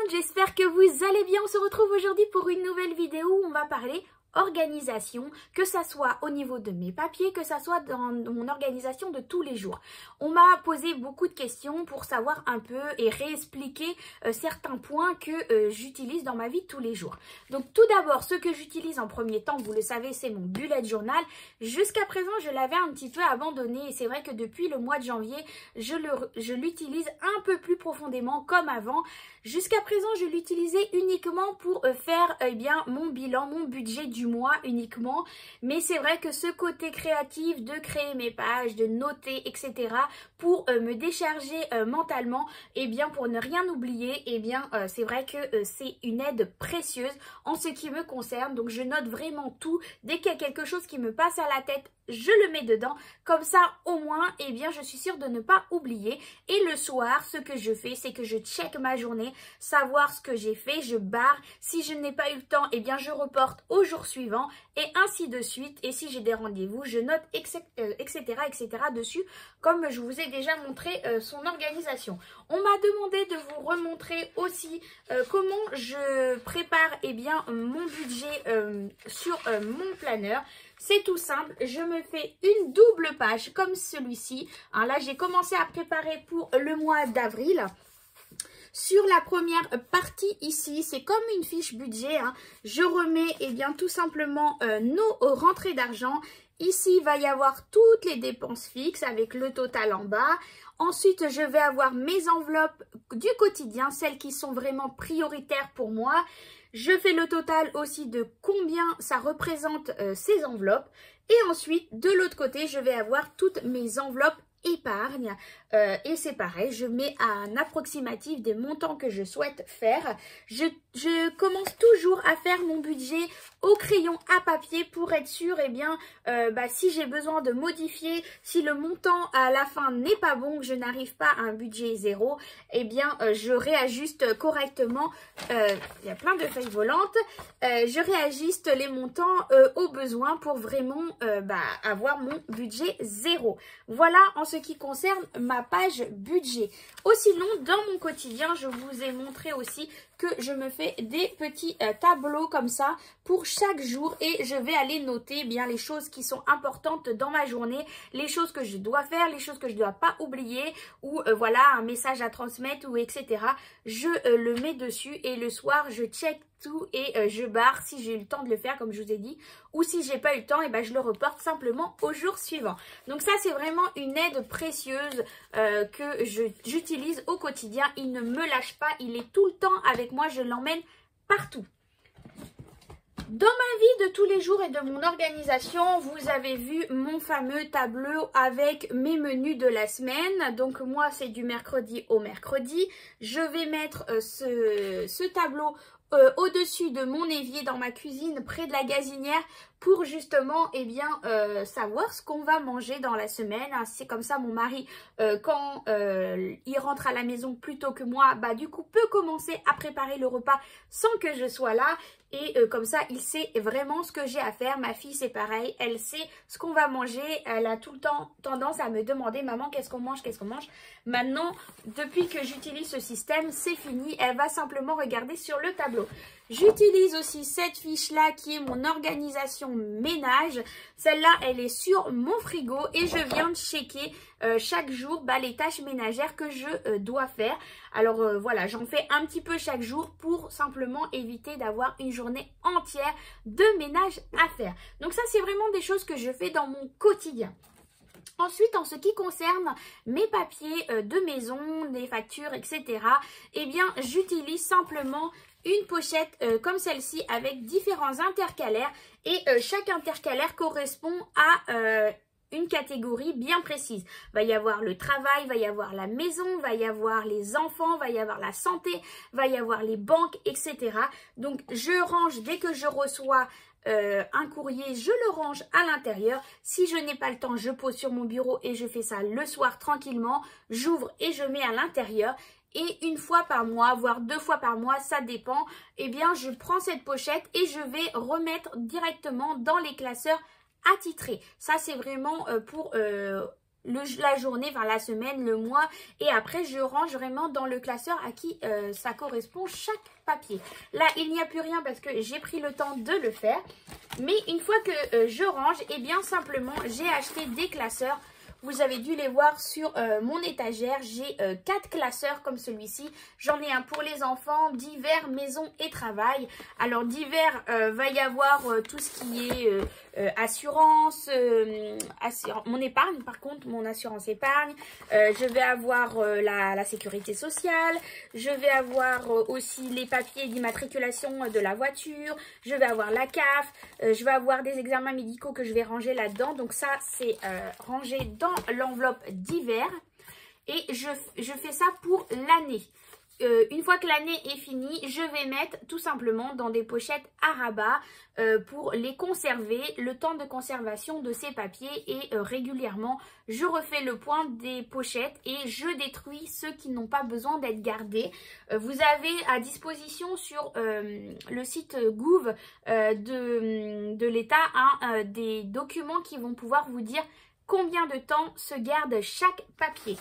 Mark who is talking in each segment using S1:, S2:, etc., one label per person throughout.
S1: monde, j'espère que vous allez bien. On se retrouve aujourd'hui pour une nouvelle vidéo où on va parler organisation, que ça soit au niveau de mes papiers, que ça soit dans mon organisation de tous les jours. On m'a posé beaucoup de questions pour savoir un peu et réexpliquer certains points que j'utilise dans ma vie de tous les jours. Donc tout d'abord, ce que j'utilise en premier temps, vous le savez, c'est mon bullet journal. Jusqu'à présent, je l'avais un petit peu abandonné et c'est vrai que depuis le mois de janvier, je l'utilise un peu plus profondément comme avant. Jusqu'à présent, je l'utilisais uniquement pour faire mon bilan, mon budget du mois uniquement. Mais c'est vrai que ce côté créatif de créer mes pages, de noter, etc. pour me décharger mentalement, pour ne rien oublier, c'est vrai que c'est une aide précieuse en ce qui me concerne. Donc je note vraiment tout. Dès qu'il y a quelque chose qui me passe à la tête, je le mets dedans. Comme ça, au moins, je suis sûre de ne pas oublier. Et le soir, ce que je fais, c'est que je check ma journée, savoir ce que j'ai fait, je barre. Si je n'ai pas eu le temps, je reporte au jour suivant et ainsi de suite. Et si j'ai des rendez-vous, je note, etc., etc. dessus, comme je vous ai déjà montré son organisation. On m'a demandé de vous remontrer aussi comment je prépare mon budget sur mon planeur. C'est tout simple, je me fais une double page comme celui-ci. Là, j'ai commencé à préparer pour le mois d'avril. Sur la première partie ici, c'est comme une fiche budget. Je remets tout simplement nos rentrées d'argent. Ici, il va y avoir toutes les dépenses fixes avec le total en bas. Ensuite, je vais avoir mes enveloppes du quotidien, celles qui sont vraiment prioritaires pour moi. Je fais le total aussi de combien ça représente ces enveloppes. Et ensuite, de l'autre côté, je vais avoir toutes mes enveloppes épargne. Et c'est pareil, je mets un approximatif des montants que je souhaite faire. Je commence toujours à faire mon budget au crayon à papier pour être sûre, si j'ai besoin de modifier, si le montant à la fin n'est pas bon, que je n'arrive pas à un budget zéro, je réajuste correctement. Il y a plein de feuilles volantes. Je réajuste les montants au besoin pour vraiment avoir mon budget zéro. Voilà en ce qui concerne ma page budget. Sinon, dans mon quotidien, je vous ai montré aussi que je me fais des petits tableaux comme ça pour chaque jour et je vais aller noter les choses qui sont importantes dans ma journée, les choses que je dois faire, les choses que je ne dois pas oublier ou un message à transmettre ou etc. Je le mets dessus et le soir, je check tout et je barre si j'ai eu le temps de le faire comme je vous ai dit ou si j'ai pas eu le temps je le reporte simplement au jour suivant. Donc ça c'est vraiment une aide précieuse que j'utilise au quotidien. Il ne me lâche pas, il est tout le temps avec moi, je l'emmène partout. Dans ma vie de tous les jours et de mon organisation, vous avez vu mon fameux tableau avec mes menus de la semaine. Donc moi c'est du mercredi au mercredi. Je vais mettre ce tableau au-dessus de mon évier dans ma cuisine près de la gazinière pour justement savoir ce qu'on va manger dans la semaine. C'est comme ça mon mari quand il rentre à la maison plus tôt que moi, du coup peut commencer à préparer le repas sans que je sois là et comme ça il sait vraiment ce que j'ai à faire. Ma fille c'est pareil, elle sait ce qu'on va manger, elle a tout le temps tendance à me demander maman qu'est-ce qu'on mange, qu'est-ce qu'on mange. Maintenant depuis que j'utilise ce système c'est fini, elle va simplement regarder sur le tableau. J'utilise aussi cette fiche-là qui est mon organisation ménage. Celle-là, elle est sur mon frigo et je viens de checker chaque jour les tâches ménagères que je dois faire. Alors j'en fais un petit peu chaque jour pour simplement éviter d'avoir une journée entière de ménage à faire. Donc ça, c'est vraiment des choses que je fais dans mon quotidien. Ensuite, en ce qui concerne mes papiers de maison, des factures, etc., j'utilise simplement une pochette comme celle-ci avec différents intercalaires et chaque intercalaire correspond à une catégorie bien précise. Va y avoir le travail, va y avoir la maison, va y avoir les enfants, va y avoir la santé, va y avoir les banques, etc. Donc je range dès que je reçois un courrier, je le range à l'intérieur. Si je n'ai pas le temps, je pose sur mon bureau et je fais ça le soir tranquillement. J'ouvre et je mets à l'intérieur. Et une fois par mois, voire 2 fois par mois, ça dépend, je prends cette pochette et je vais remettre directement dans les classeurs attitrés. Ça, c'est vraiment pour la journée, enfin la semaine, le mois, et après je range vraiment dans le classeur à qui ça correspond chaque papier. Là il n'y a plus rien parce que j'ai pris le temps de le faire, mais une fois que je range, et bien simplement j'ai acheté des classeurs. Vous avez dû les voir sur mon étagère. J'ai 4 classeurs comme celui-ci. J'en ai un pour les enfants, divers, maison et travail. Alors divers, va y avoir tout ce qui est assurance, mon épargne par contre, mon assurance épargne. Je vais avoir la sécurité sociale. Je vais avoir aussi les papiers d'immatriculation de la voiture. Je vais avoir la CAF. Je vais avoir des examens médicaux que je vais ranger là-dedans. Donc ça, c'est rangé dans l'enveloppe divers. Et je fais ça pour l'année. Une fois que l'année est finie, je vais mettre tout simplement dans des pochettes à rabat pour les conserver, le temps de conservation de ces papiers, et régulièrement je refais le point des pochettes et je détruis ceux qui n'ont pas besoin d'être gardés. Vous avez à disposition sur le site Gouv de l'État des documents qui vont pouvoir vous dire combien de temps se garde chaque papier.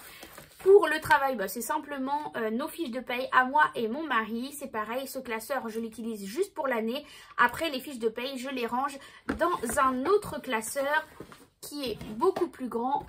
S1: Pour le travail, bah, c'est simplement nos fiches de paye à moi et mon mari. C'est pareil, ce classeur, je l'utilise juste pour l'année. Après, les fiches de paye, je les range dans un autre classeur qui est beaucoup plus grand,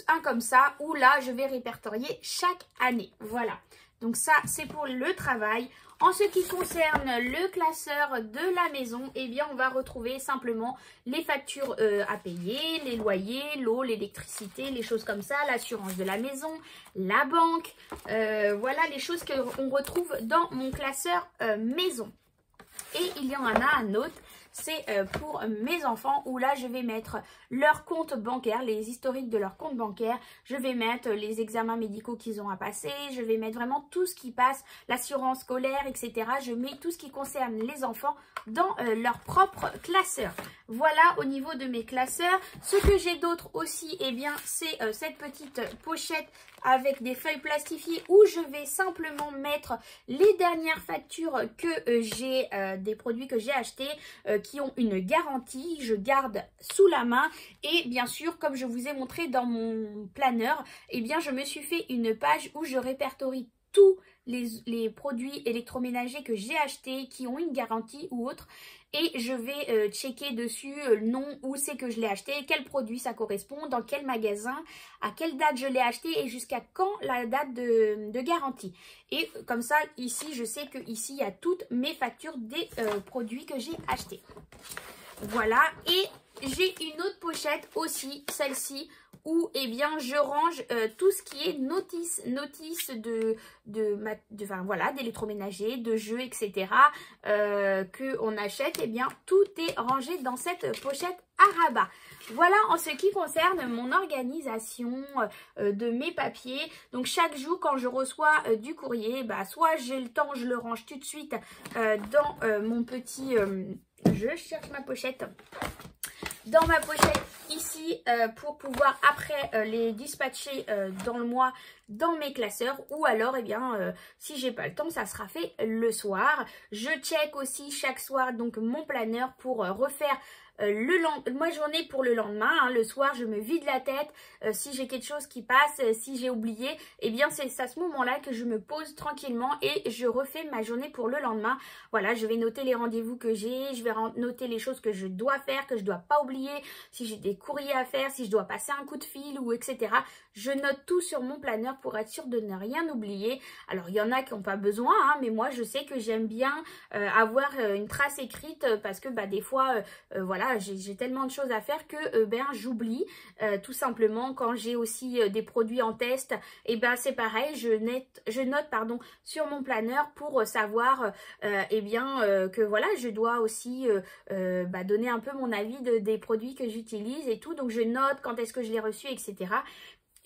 S1: un comme ça, où là, je vais répertorier chaque année. Voilà. Donc ça, c'est pour le travail. En ce qui concerne le classeur de la maison, eh bien, on va retrouver simplement les factures à payer, les loyers, l'eau, l'électricité, les choses comme ça, l'assurance de la maison, la banque. Voilà les choses qu'on retrouve dans mon classeur maison. Et il y en a un autre, c'est pour mes enfants, où là je vais mettre leur compte bancaire, les historiques de leur compte bancaire. Je vais mettre les examens médicaux qu'ils ont à passer. Je vais mettre vraiment tout ce qui passe, l'assurance scolaire, etc. Je mets tout ce qui concerne les enfants dans leur propre classeur. Voilà au niveau de mes classeurs. Ce que j'ai d'autre aussi, eh bien, c'est cette petite pochette avec des feuilles plastifiées où je vais simplement mettre les dernières factures que j'ai, des produits que j'ai achetés, qui ont une garantie. Je garde sous la main, et bien sûr, comme je vous ai montré dans mon planeur, eh bien, je me suis fait une page où je répertorie tous les produits électroménagers que j'ai achetés, qui ont une garantie ou autre, et je vais checker dessus le nom, où c'est que je l'ai acheté, quel produit ça correspond, dans quel magasin, à quelle date je l'ai acheté et jusqu'à quand la date de garantie. Et comme ça, ici, je sais que ici il y a toutes mes factures des produits que j'ai achetés. Voilà, et j'ai une autre pochette aussi, celle-ci, où eh bien je range tout ce qui est notice voilà, d'électroménager, de jeux, etc. Que on achète, eh bien tout est rangé dans cette pochette à rabat. Voilà en ce qui concerne mon organisation de mes papiers. Donc chaque jour quand je reçois du courrier, bah, soit j'ai le temps, je le range tout de suite dans mon petit... je cherche ma pochette. Dans ma pochette ici pour pouvoir après les dispatcher dans le mois dans mes classeurs, ou alors eh bien si j'ai pas le temps, ça sera fait le soir. Je check aussi chaque soir donc mon planeur pour refaire moi j'en ai pour le lendemain, hein, le soir je me vide la tête, si j'ai quelque chose qui passe, si j'ai oublié, et bien c'est à ce moment là que je me pose tranquillement et je refais ma journée pour le lendemain. Voilà, je vais noter les rendez-vous que j'ai, je vais noter les choses que je dois faire, que je dois pas oublier, si j'ai des courriers à faire, si je dois passer un coup de fil ou etc. Je note tout sur mon planeur pour être sûre de ne rien oublier. Alors il y en a qui n'ont pas besoin, hein, mais moi je sais que j'aime bien avoir une trace écrite, parce que bah, des fois voilà, j'ai tellement de choses à faire que ben j'oublie tout simplement. Quand j'ai aussi des produits en test, et ben c'est pareil, je note pardon sur mon planeur pour savoir et bien que voilà, je dois aussi bah, donner un peu mon avis des produits que j'utilise et tout. Donc je note quand est-ce que je l'ai reçu, etc.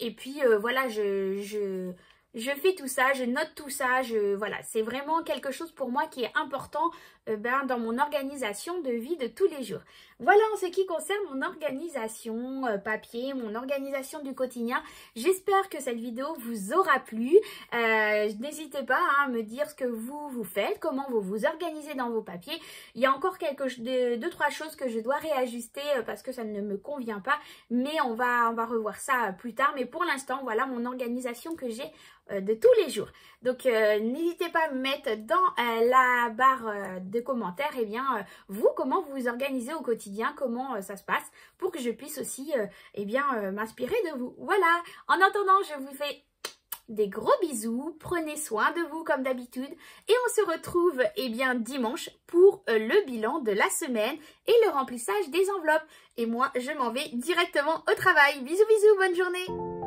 S1: Et puis voilà, je fais tout ça, je note tout ça, voilà, c'est vraiment quelque chose pour moi qui est important dans mon organisation de vie de tous les jours. Voilà en ce qui concerne mon organisation papier, mon organisation du quotidien. J'espère que cette vidéo vous aura plu. N'hésitez pas à me dire ce que vous faites, comment vous vous organisez dans vos papiers. Il y a encore deux, trois choses que je dois réajuster parce que ça ne me convient pas. Mais on va revoir ça plus tard. Mais pour l'instant, voilà mon organisation que j'ai de tous les jours. Donc n'hésitez pas à me mettre dans la barre de commentaires vous, comment vous vous organisez au quotidien, comment ça se passe pour que je puisse aussi m'inspirer de vous. Voilà, en attendant je vous fais des gros bisous, prenez soin de vous comme d'habitude et on se retrouve dimanche pour le bilan de la semaine et le remplissage des enveloppes. Et moi je m'en vais directement au travail. Bisous bisous, bonne journée.